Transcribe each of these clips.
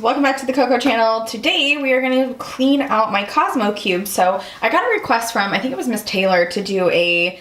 welcome back to the Cocco channel. Today we are going to clean out my Cosmo Cube. So I got a request from, I think it was Miss Taylor, to do a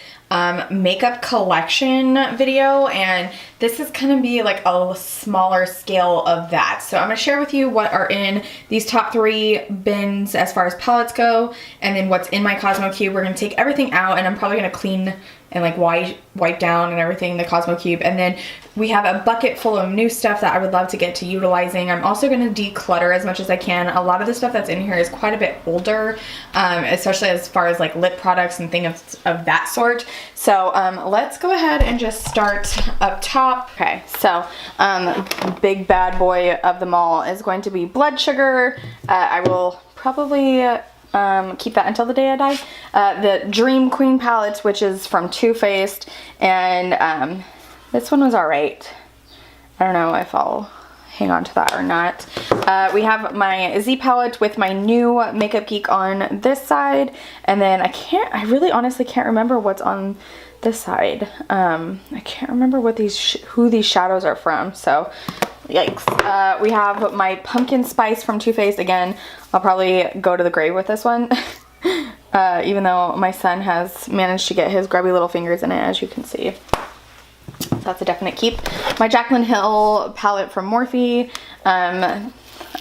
makeup collection video, and this is going to be like a smaller scale of that. So I'm going to share with you what are in these top 3 bins as far as palettes go, and then what's in my Cosmo Cube. We're going to take everything out, and I'm probably going to clean and like wipe down and everything the Cosmo Cube, and then we have a bucket full of new stuff that I would love to get to utilizing. I'm also going to declutter as much as I can. A lot of the stuff that's in here is quite a bit older, especially as far as like lip products and things of that sort. So let's go ahead and just start up top. Okay, so big bad boy of them all is going to be blood sugar. I will probably keep that until the day I die. The Dream Queen palette, which is from Too Faced, and this one was alright. I don't know if I'll hang on to that or not. We have my Z palette with my new Makeup Geek on this side, and then I really honestly can't remember what's on this side. I can't remember what who these shadows are from, so yikes. We have my Pumpkin Spice from Too Faced. Again, I'll probably go to the grave with this one. Even though my son has managed to get his grubby little fingers in it, as you can see. So that's a definite keep. My Jaclyn Hill palette from Morphe. I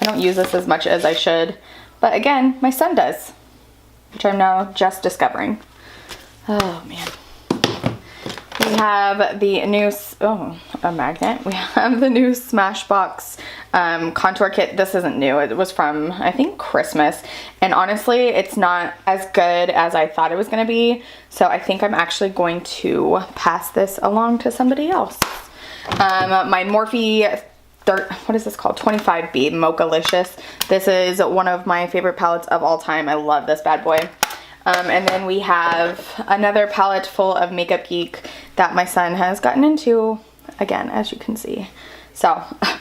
don't use this as much as I should, but again, my son does, which I'm now just discovering. Oh man. We have the new, a magnet. We have the new Smashbox Contour Kit. This isn't new. It was from, I think, Christmas. And honestly, it's not as good as I thought it was going to be. So I think I'm actually going to pass this along to somebody else. My Morphe, what is this called? 25B Mochalicious. This is one of my favorite palettes of all time. I love this bad boy. And then we have another palette full of Makeup Geek that my son has gotten into, again, as you can see. So, I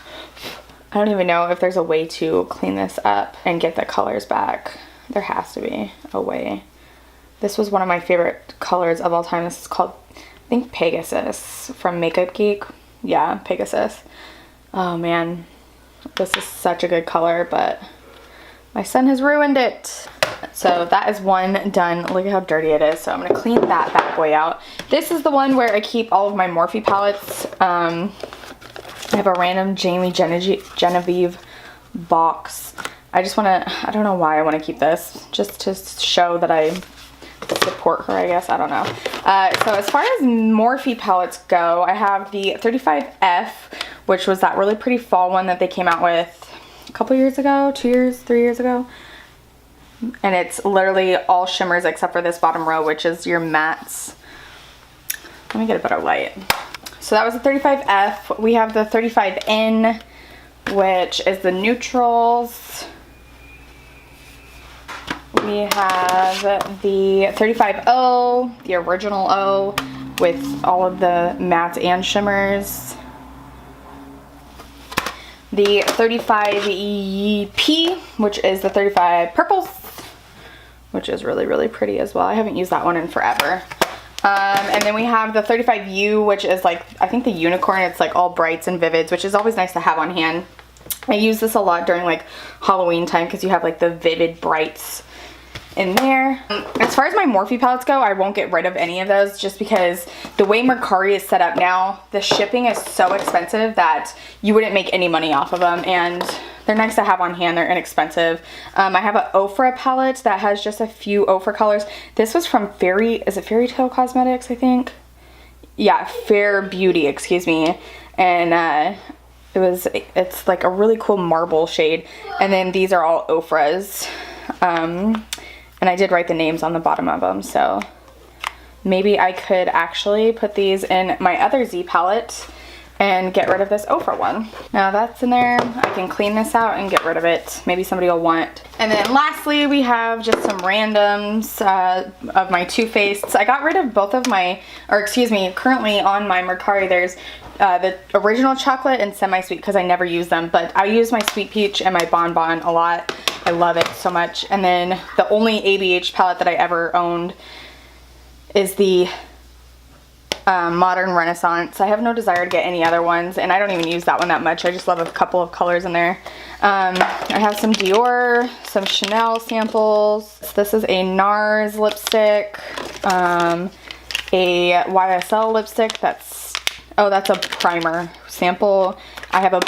don't even know if there's a way to clean this up and get the colors back. There has to be a way. This was one of my favorite colors of all time. This is called, I think, Pegasus from Makeup Geek. Yeah, Pegasus. Oh man, this is such a good color, but my son has ruined it. So that is one done. Look at how dirty it is. So I'm going to clean that bad boy out. This is the one where I keep all of my Morphe palettes. I have a random Jamie Genevieve box. I just want to, I don't know why I want to keep this. Just to show that I support her, I guess. I don't know. So as far as Morphe palettes go, I have the 35F, which was that really pretty fall one that they came out with a couple years ago, 2 years, 3 years ago. And it's literally all shimmers except for this bottom row, which is your mattes. Let me get a better light. So that was the 35F. We have the 35N, which is the neutrals. We have the 35O, the original O, with all of the mattes and shimmers. The 35EP, which is the 35 purples, which is really, really pretty as well. I haven't used that one in forever. And then we have the 35U, which is like, I think the unicorn. It's like all brights and vivids, which is always nice to have on hand. I use this a lot during like Halloween time because you have like the vivid brights in there. As far as my Morphe palettes go, I won't get rid of any of those just because the way Mercari is set up now, the shipping is so expensive that you wouldn't make any money off of them, and they're nice to have on hand. They're inexpensive. I have an Ofra palette that has just a few Ofra colors. This was from is it Fairy Tale Cosmetics, I think? Yeah, Fair Beauty, excuse me. And it's like a really cool marble shade. And then these are all Ofras. And I did write the names on the bottom of them, so maybe I could actually put these in my other Z palette and get rid of this Ofra one. Now that's in there. I can clean this out and get rid of it. Maybe somebody will want. And then lastly, we have just some randoms of my Too Faced. I got rid of both of my, or excuse me, currently on my Mercari there's the original chocolate and semi-sweet because I never use them, but I use my Sweet Peach and my Bon Bon a lot. I love it so much. And then the only ABH palette that I ever owned is the Modern Renaissance. I have no desire to get any other ones, and I don't even use that one that much. I just love a couple of colors in there. I have some Dior, some Chanel samples. This is a Nars lipstick, a YSL lipstick. That's a primer sample. I have a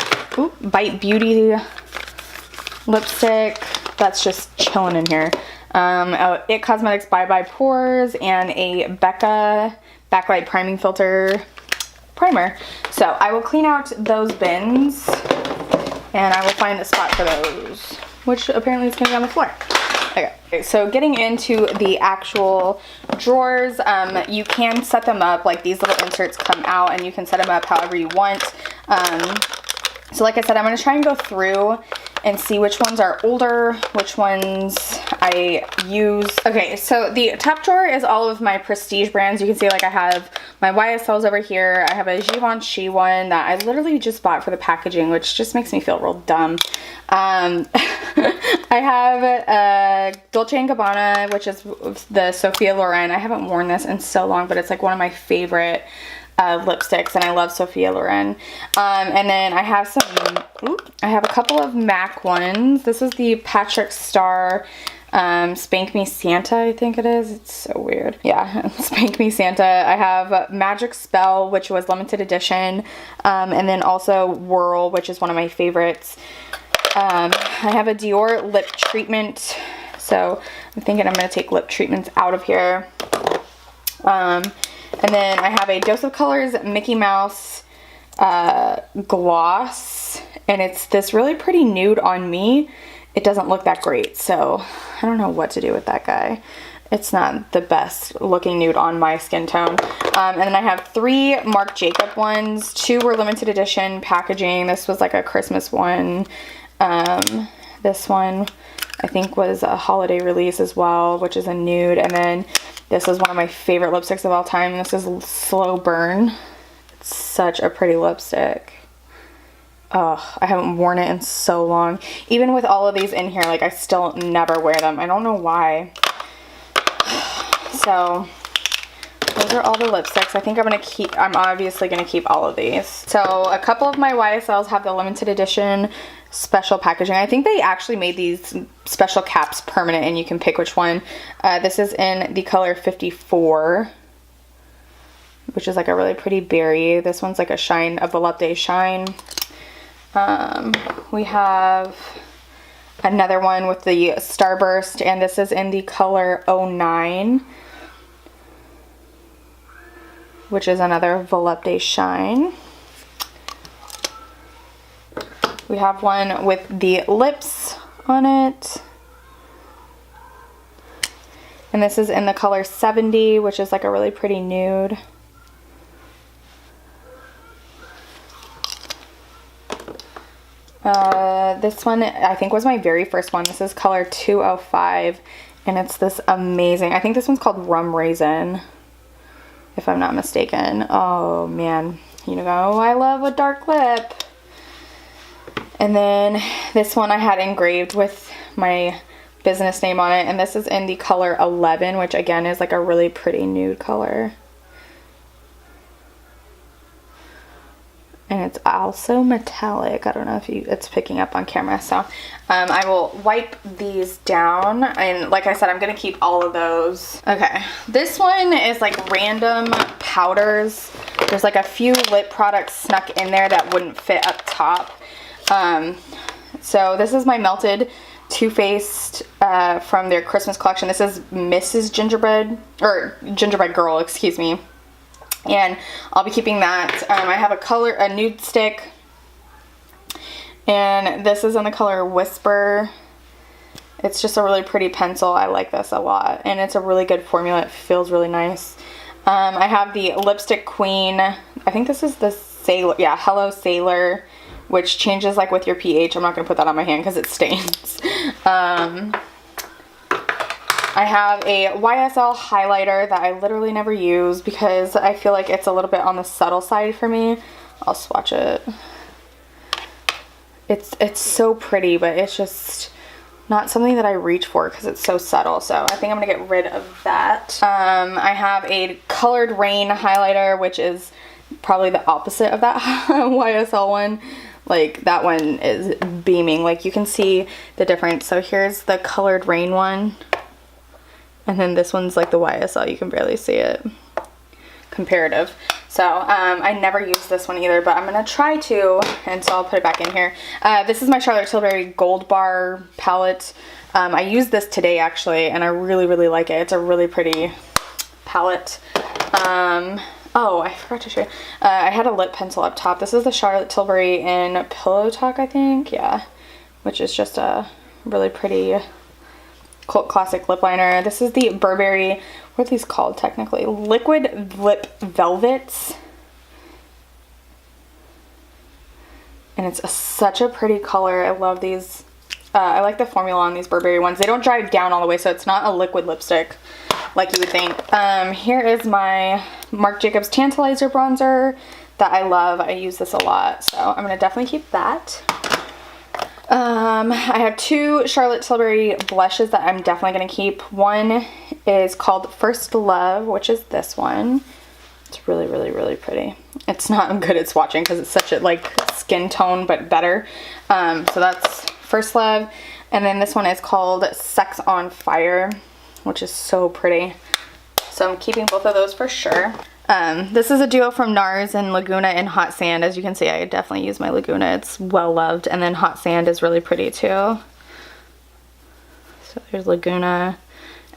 Bite Beauty lipstick that's just chilling in here. It Cosmetics Bye Bye Pores, and a Becca Backlight Priming Filter primer. So I will clean out those bins and I will find a spot for those, which apparently is going to be on the floor. Okay, so getting into the actual drawers, you can set them up, like these little inserts come out and you can set them up however you want. So like I said, I'm going to try and go through and see which ones are older, which ones I use. Okay, so the top drawer is all of my prestige brands. You can see like I have my YSLs over here. I have a Givenchy one that I literally just bought for the packaging, which just makes me feel real dumb. I have a Dolce & Gabbana, which is the Sophia Loren. I haven't worn this in so long, but it's like one of my favorite lipsticks, and I love Sophia Loren. And then I have I have a couple of MAC ones. This is the Patrick Star Spank Me Santa, I think it is. It's so weird. Yeah, Spank Me Santa. I have Magic Spell, which was limited edition, and then also Whirl, which is one of my favorites. I have a Dior lip treatment, so I'm thinking I'm going to take lip treatments out of here. And then I have a Dose of Colors Mickey Mouse gloss, and it's this really pretty nude on me. It doesn't look that great, so I don't know what to do with that guy. It's not the best looking nude on my skin tone. And then I have 3 Marc Jacob ones. 2 were limited edition packaging. This was like a Christmas one. This one I think was a holiday release as well, which is a nude. And then this is one of my favorite lipsticks of all time. This is Slow Burn. It's such a pretty lipstick. Oh, I haven't worn it in so long. Even with all of these in here, like I still never wear them. I don't know why. So those are all the lipsticks. I think I'm obviously gonna keep all of these. So a couple of my YSLs have the limited edition special packaging. I think they actually made these special caps permanent and you can pick which one. This is in the color 54, which is like a really pretty berry. This one's like a volupte shine. We have another one with the Starburst, and this is in the color 09, which is another volupte shine. We have one with the lips on it, and this is in the color 70, which is like a really pretty nude. This one I think was my very first one. This is color 205, and it's this amazing, I think this one's called Rum Raisin, if I'm not mistaken. Oh man, you know, I love a dark lip. And then this one I had engraved with my business name on it, and this is in the color 11, which again is like a really pretty nude color. And it's also metallic. I don't know if it's picking up on camera. So I will wipe these down. And like I said, I'm going to keep all of those. Okay. This one is like random powders. There's like a few lip products snuck in there that wouldn't fit up top. So this is my Melted Too Faced from their Christmas collection. This is Mrs. Gingerbread, or Gingerbread Girl, excuse me. And I'll be keeping that. I have a nude stick, and this is in the color Whisper. It's just a really pretty pencil. I like this a lot, and it's a really good formula. It feels really nice. I have the Lipstick Queen. I think this is the Sailor, yeah, Hello Sailor, which changes like with your pH. I'm not going to put that on my hand because it stains. I have a YSL highlighter that I literally never use because I feel like it's a little bit on the subtle side for me. I'll swatch it. It's so pretty, but it's just not something that I reach for because it's so subtle. So I think I'm going to get rid of that. I have a Colored Rain highlighter, which is probably the opposite of that YSL one. Like that one is beaming. Like you can see the difference. So here's the Colored Rain one. And then this one's like the YSL. You can barely see it. Comparative. So I never use this one either, but I'm gonna try to, and so I'll put it back in here. This is my Charlotte Tilbury Gold Bar palette. I used this today actually, and I really like it. It's a really pretty palette. Oh, I forgot to show you. I had a lip pencil up top. This is the Charlotte Tilbury in Pillow Talk, I think. Yeah, which is just a really pretty cult classic lip liner. This is the Burberry, what are these called technically? Liquid Lip Velvets. And it's such a pretty color. I love these. I like the formula on these Burberry ones. They don't dry down all the way, so it's not a liquid lipstick like you would think. Here is my Marc Jacobs Tantalizer bronzer that I love. I use this a lot, so I'm gonna definitely keep that. I have two Charlotte Tilbury blushes that I'm definitely gonna keep. One is called First Love, which is this one. It's really pretty. It's not good at swatching because it's such a like skin tone, but better. So that's First Love. And then this one is called Sex on Fire, which is so pretty. So I'm keeping both of those for sure. This is a duo from Nars and Laguna in Hot Sand. As you can see, I definitely use my Laguna. It's well loved. And then Hot Sand is really pretty too. So there's Laguna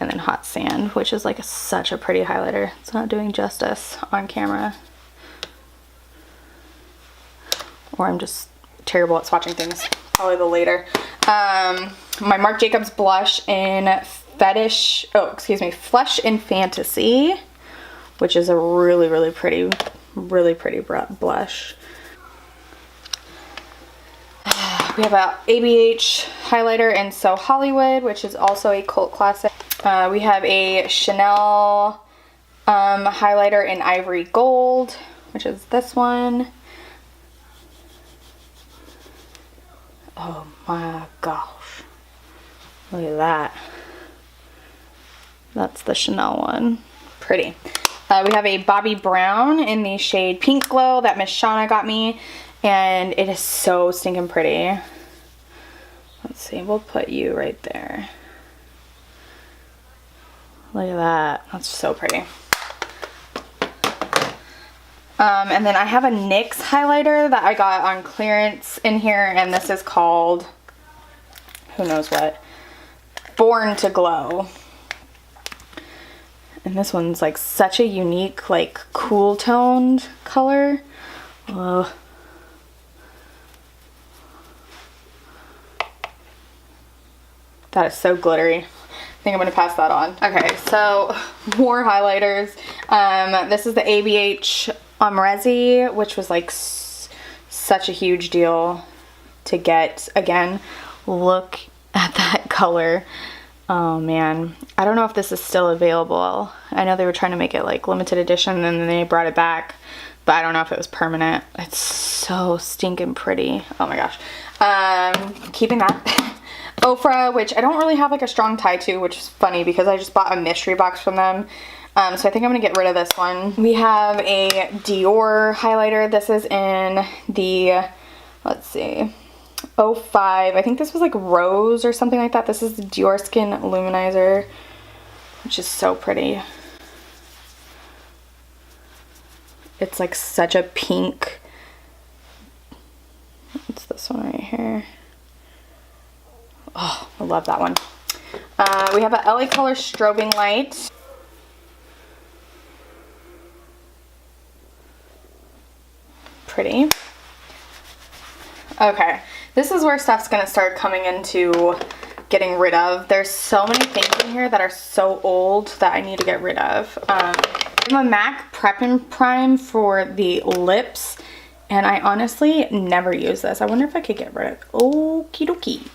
and then Hot Sand, which is like such a pretty highlighter. It's not doing justice on camera. Or I'm just terrible at swatching things. Probably the later. My Marc Jacobs blush in Flesh in Fantasy, which is a really pretty blush. We have a ABH highlighter in So Hollywood, which is also a cult classic. We have a Chanel highlighter in Ivory Gold, which is this one. Oh my gosh. Look at that. That's the Chanel one. Pretty. We have a Bobbi Brown in the shade Pink Glow that Miss Shauna got me. And it is so stinking pretty. Let's see. We'll put you right there. Look at that. That's so pretty. And then I have a NYX highlighter that I got on clearance in here. And this is called, who knows what, Born to Glow. And this one's like such a unique, like cool toned color. Oh. That is so glittery. I think I'm gonna pass that on. Okay, so more highlighters. This is the ABH Omrezi, which was like such a huge deal to get. Again, look at that color. Oh man, I don't know if this is still available. I know they were trying to make it like limited edition and then they brought it back, but I don't know if it was permanent. It's so stinking pretty. Oh my gosh. Keeping that. Ofra, which I don't really have like a strong tie to, which is funny because I just bought a mystery box from them. So I think I'm gonna get rid of this one. We have a Dior highlighter. This is in the, let's see, 05. I think this was like Rose or something like that. This is the Dior Skin Luminizer, which is so pretty. It's like such a pink. It's this one right here. Oh, I love that one. We have a LA Color Strobing Light. Pretty. Okay, this is where stuff's gonna start coming into getting rid of. There's so many things in here that are so old that I need to get rid of. I have a MAC Prep and Prime for the lips. And I honestly never use this. I wonder if I could get rid of. Okie dokie.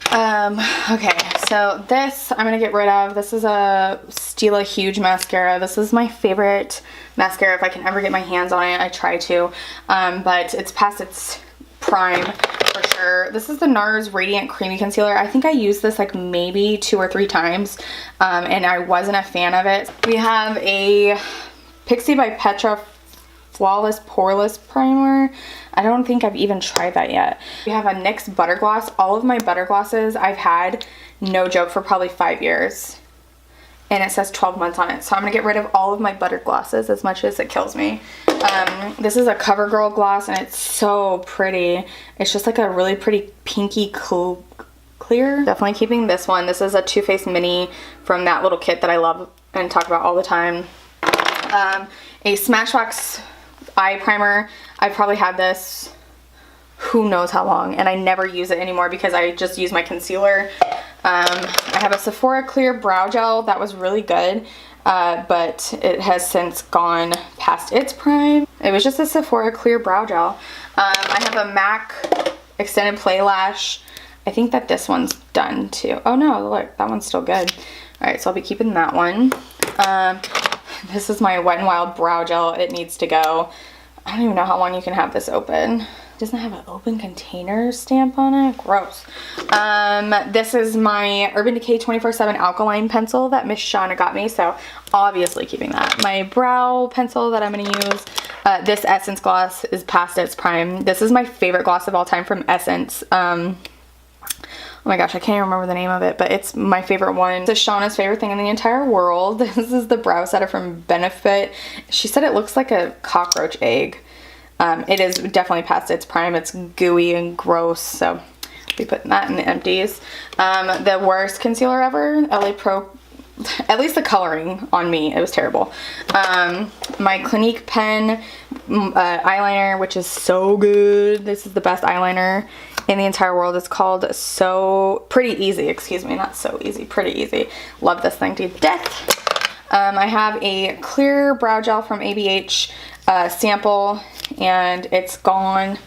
Okay, so this I'm gonna get rid of. This is a Stila Huge mascara. This is my favorite mascara if I can ever get my hands on it. I try to, but it's past its prime for sure. This is the Nars Radiant Creamy Concealer. I think I used this like maybe 2 or 3 times, and I wasn't a fan of it. We have a Pixie by Petra Flawless Poreless Primer. I don't think I've even tried that yet. We have a NYX Butter Gloss. All of my butter glosses I've had, no joke, for probably 5 years. And it says 12 months on it. So I'm going to get rid of all of my butter glosses as much as it kills me. This is a CoverGirl gloss and it's so pretty. It's just like a really pretty pinky clear. Definitely keeping this one. This is a Too Faced Mini from that little kit that I love and talk about all the time. A Smashbox eye primer. I probably had this who knows how long, and I never use it anymore because I just use my concealer. I have a Sephora Clear Brow Gel that was really good, but it has since gone past its prime. It was just a Sephora Clear Brow Gel. I have a MAC Extended Play Lash. I think that this one's done too. Oh no, look, that one's still good. Alright, so I'll be keeping that one. This is my Wet n Wild Brow Gel. It needs to go. I don't even know how long you can have this open. It doesn't have an open container stamp on it. Gross. This is my Urban Decay 24/7 Alkaline Pencil that Miss Shauna got me, so obviously keeping that. My brow pencil that I'm going to use. This Essence gloss is past its prime. This is my favorite gloss of all time from Essence. Oh my gosh, I can't even remember the name of it, but it's my favorite one. This is Shauna's favorite thing in the entire world. This is the brow setter from Benefit. She said it looks like a cockroach egg. It is definitely past its prime. It's gooey and gross, so I'll be putting that in the empties. The worst concealer ever, LA Pro. At least the coloring on me, it was terrible. My Clinique Pen Eyeliner, which is so good. This is the best eyeliner in the entire world. It's called Pretty Easy, excuse me, not So Easy, Pretty Easy. Love this thing to death. I have a clear brow gel from ABH sample, and it's gone.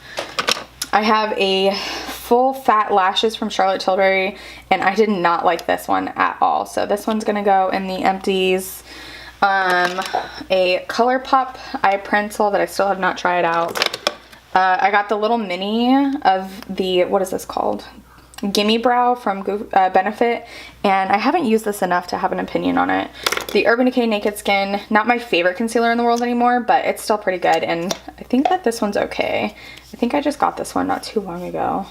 I have a full fat lashes from Charlotte Tilbury, and I did not like this one at all, so this one's gonna go in the empties. A ColourPop eye pencil that I still have not tried out. I got the little mini of the, what is this called? Gimme Brow from Benefit, and I haven't used this enough to have an opinion on it. The Urban Decay Naked Skin, not my favorite concealer in the world anymore, but it's still pretty good, and I think that this one's okay. I think I just got this one not too long ago,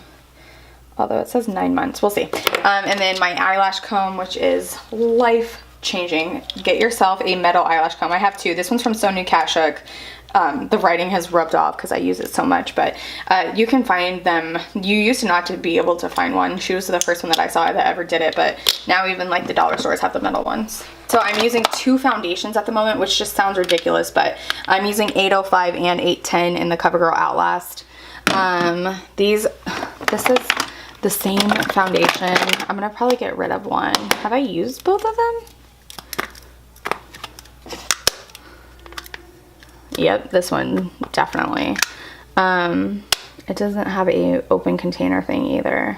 although it says 9 months. We'll see. And then my eyelash comb, which is life changing. Get yourself a metal eyelash comb. I have two. This one's from Sonu Kashuk. The writing has rubbed off because I use it so much, but you can find them. You used to not to be able to find one. She was the first one that I saw that ever did it, but now even like the dollar stores have the metal ones. So I'm using two foundations at the moment, which just sounds ridiculous, but I'm using 805 and 810 in the CoverGirl Outlast. This is the same foundation. I'm gonna probably get rid of one. Have I used both of them? Yep, this one definitely. It doesn't have a open container thing either,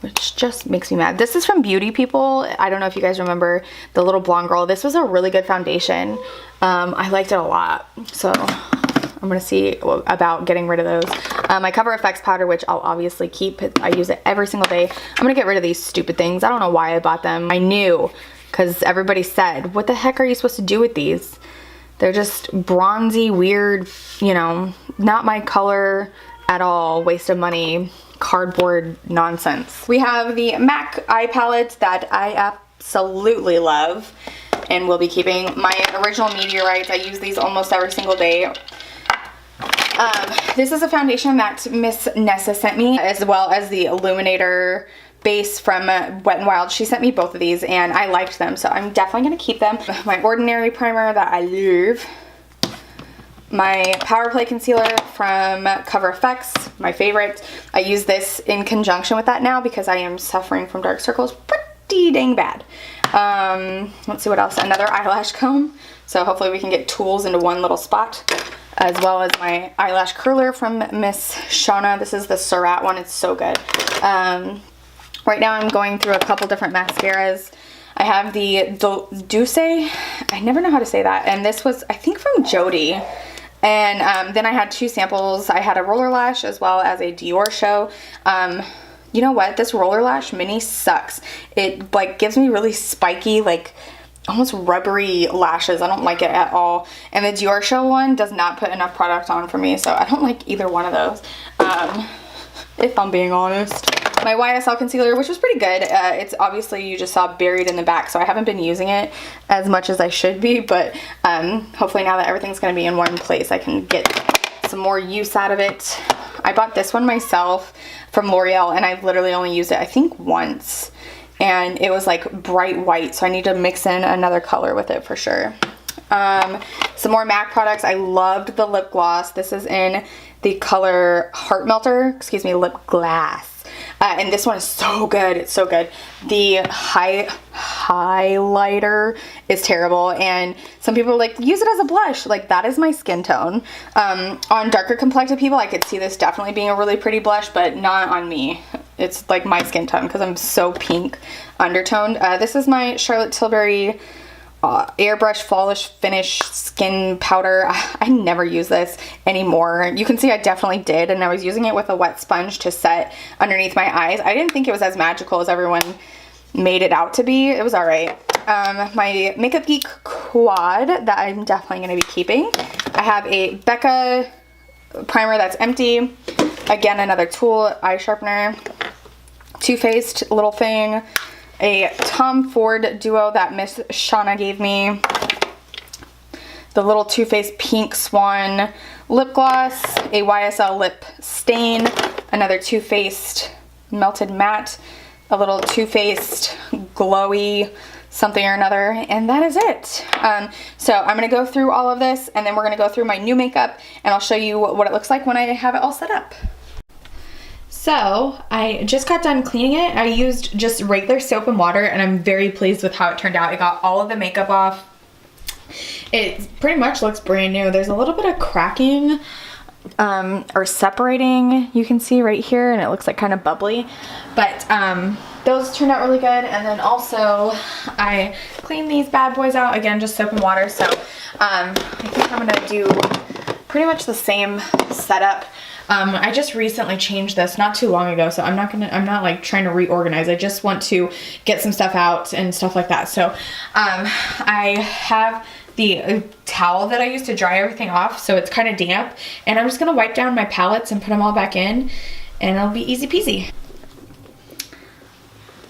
which just makes me mad. This is from Beauty People. I don't know if you guys remember the little blonde girl. This was a really good foundation. I liked it a lot, so I'm gonna see about getting rid of those. My Cover FX powder, which I'll obviously keep. I use it every single day. I'm gonna get rid of these stupid things. I don't know why I bought them. I knew, because everybody said, what the heck are you supposed to do with these? They're just bronzy, weird, you know, not my color at all, waste of money, cardboard nonsense. We have the MAC eye palette that I absolutely love and will be keeping. My original Meteorites, I use these almost every single day. This is a foundation that Miss Nessa sent me, as well as the Illuminator base from Wet n Wild. She sent me both of these and I liked them, so I'm definitely going to keep them. My Ordinary primer that I love. My Power Play concealer from Cover FX, my favorite. I use this in conjunction with that now because I am suffering from dark circles pretty dang bad. Let's see what else. Another eyelash comb, so hopefully we can get tools into one little spot. As well as my eyelash curler from Miss Shauna. This is the Surratt one. It's so good. Right now I'm going through a couple different mascaras. I have the Douce, I never know how to say that, and this was, I think, from Jody. And then I had two samples. I had a roller lash as well as a Dior show. You know what? This roller lash mini sucks. It like gives me really spiky, like almost rubbery lashes. I don't like it at all. And the Dior Show one does not put enough product on for me, so I don't like either one of those, if I'm being honest. My YSL concealer, which was pretty good. It's obviously, you just saw, buried in the back, so I haven't been using it as much as I should be, but hopefully now that everything's going to be in one place, I can get some more use out of it. I bought this one myself from L'Oreal, and I've literally only used it, I think, once, and it was like bright white, so I need to mix in another color with it for sure. Some more MAC products. I loved the lip gloss. This is in the color Heart Melter, excuse me, lip glass. And this one is so good. It's so good. The highlighter is terrible, and some people are like, use it as a blush. Like, that is my skin tone. On darker complected people, I could see this definitely being a really pretty blush, but not on me. It's like my skin tone because I'm so pink undertoned. This is my Charlotte Tilbury Airbrush Flawless Finish Skin Powder. I never use this anymore. You can see I definitely did, and I was using it with a wet sponge to set underneath my eyes. I didn't think it was as magical as everyone made it out to be. It was alright. My Makeup Geek quad that I'm definitely going to be keeping. I have a Becca primer that's empty. Again, another Tool eye sharpener. Too Faced little thing. A Tom Ford duo that Miss Shauna gave me. The little Too Faced Pink Swan lip gloss. A YSL lip stain. Another Too Faced Melted Matte. A little Too Faced glowy something or another. And that is it. So I'm going to go through all of this, and then we're going to go through my new makeup, and I'll show you what it looks like when I have it all set up. So I just got done cleaning it. I used just regular soap and water, and I'm very pleased with how it turned out. I got all of the makeup off. It pretty much looks brand new. There's a little bit of cracking or separating, you can see right here, and it looks like kind of bubbly, but those turned out really good. And then also I cleaned these bad boys out, again, just soap and water. So I think I'm gonna do pretty much the same setup. I just recently changed this not too long ago, so I'm not like trying to reorganize. I just want to get some stuff out and stuff like that. So I have the towel that I use to dry everything off, so it's kind of damp, and I'm just gonna wipe down my palettes and put them all back in, and it'll be easy peasy.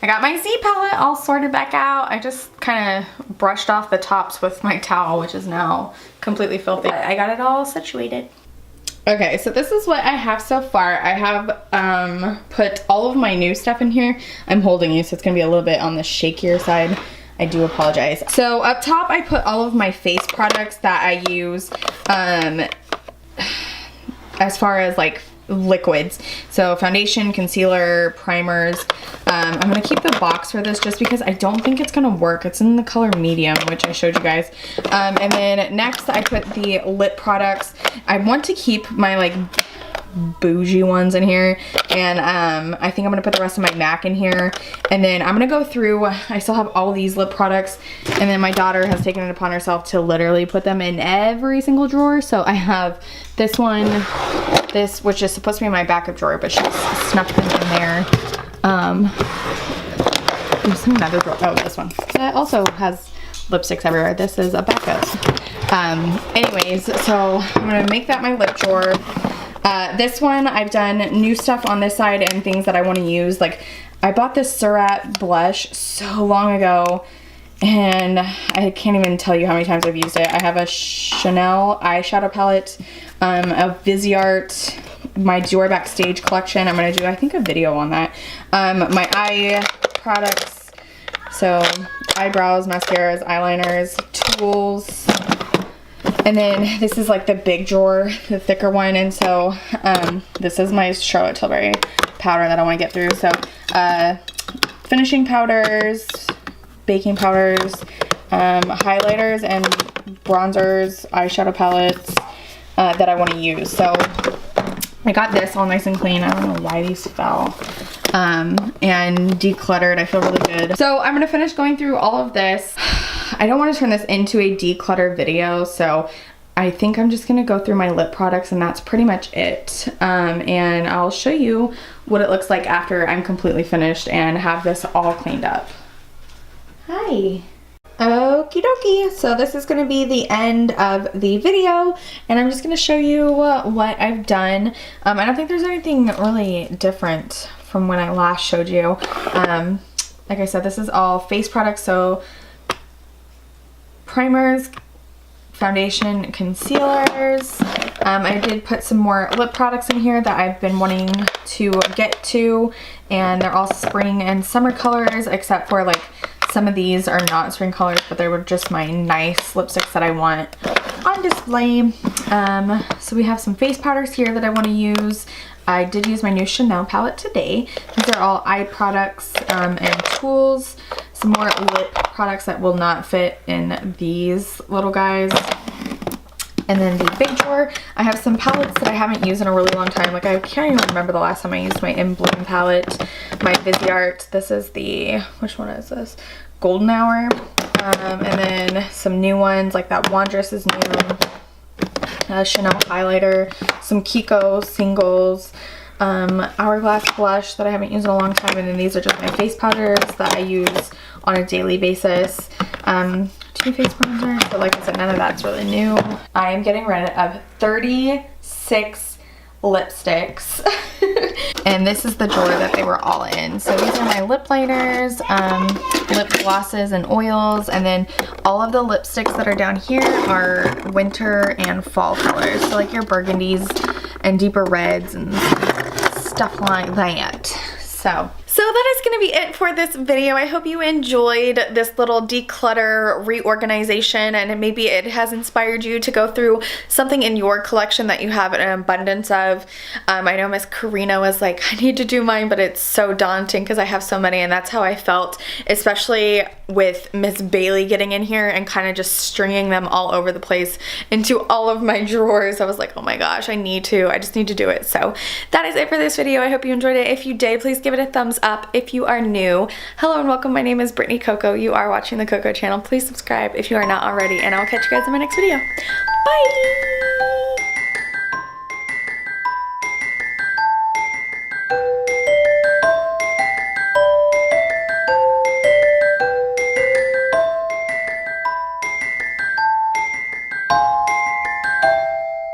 I got my Z palette all sorted back out. I just kind of brushed off the tops with my towel, which is now completely filthy. I got it all situated. Okay, so this is what I have so far. I have put all of my new stuff in here. I'm holding you, so it's gonna be a little bit on the shakier side. I do apologize. So up top, I put all of my face products that I use as far as like liquids. So foundation, concealer, primers. I'm gonna keep the box for this just because I don't think it's gonna work. It's in the color medium, which I showed you guys. And then next I put the lip products. I want to keep my like bougie ones in here, and I think I'm gonna put the rest of my MAC in here, and then I'm gonna go through. I still have all these lip products, and then my daughter has taken it upon herself to literally put them in every single drawer. So I have this one, this, which is supposed to be my backup drawer, but she's snuck them in there. There's another drawer. Oh, this one that also has lipsticks everywhere. This is a backup. Anyways, so I'm gonna make that my lip drawer. This one, I've done new stuff on this side and things that I want to use. Like, I bought this Surat blush so long ago, and I can't even tell you how many times I've used it. I have a Chanel eyeshadow palette, a Viseart, my Dior Backstage collection. I'm going to do, I think, a video on that. My eye products, so eyebrows, mascaras, eyeliners, tools. And then this is like the big drawer, the thicker one, and so this is my Charlotte Tilbury powder that I want to get through. So finishing powders, baking powders, highlighters and bronzers, eyeshadow palettes that I want to use. So I got this all nice and clean. I don't know why these fell. And decluttered. I feel really good. So I'm going to finish going through all of this. I don't want to turn this into a declutter video, so I think I'm just going to go through my lip products, and that's pretty much it. And I'll show you what it looks like after I'm completely finished and have this all cleaned up. Hi. Okie dokie, so this is going to be the end of the video, and I'm just going to show you what I've done. I don't think there's anything really different from when I last showed you. Like I said, this is all face products, so primers, foundation, concealers. I did put some more lip products in here that I've been wanting to get to, and they're all spring and summer colors, except for like some of these are not spring colors, but they were just my nice lipsticks that I want on display. So we have some face powders here that I want to use. I did use my new Chanel palette today. These are all eye products and tools. Some more lip products that will not fit in these little guys. And then the big drawer, I have some palettes that I haven't used in a really long time. Like I can't even remember the last time I used my In Bloom palette, my Viseart. This is the, which one is this? Golden Hour. And then some new ones, like that Wondrous is new. Chanel highlighter, some Cocco singles, Hourglass blush that I haven't used in a long time, and then these are just my face powders that I use on a daily basis. Two face bronzer, but like I said, none of that's really new. I am getting rid of 36 lipsticks. And this is the drawer that they were all in. So these are my lip liners, lip glosses and oils, and then all of the lipsticks that are down here are winter and fall colors. So like your burgundies and deeper reds and stuff like that. So that is going to be it for this video. I hope you enjoyed this little declutter reorganization, and maybe it has inspired you to go through something in your collection that you have an abundance of. I know Miss Karina was like, I need to do mine, but it's so daunting because I have so many, and that's how I felt, especially with Miss Bailey getting in here and kind of just stringing them all over the place into all of my drawers. I was like, oh my gosh, I just need to do it. So that is it for this video. I hope you enjoyed it. If you did, please give it a thumbs up. If you are new, hello and welcome. My name is Brittany Cocco. You are watching the Cocco channel. Please subscribe if you are not already, and I'll catch you guys in my next video. Bye!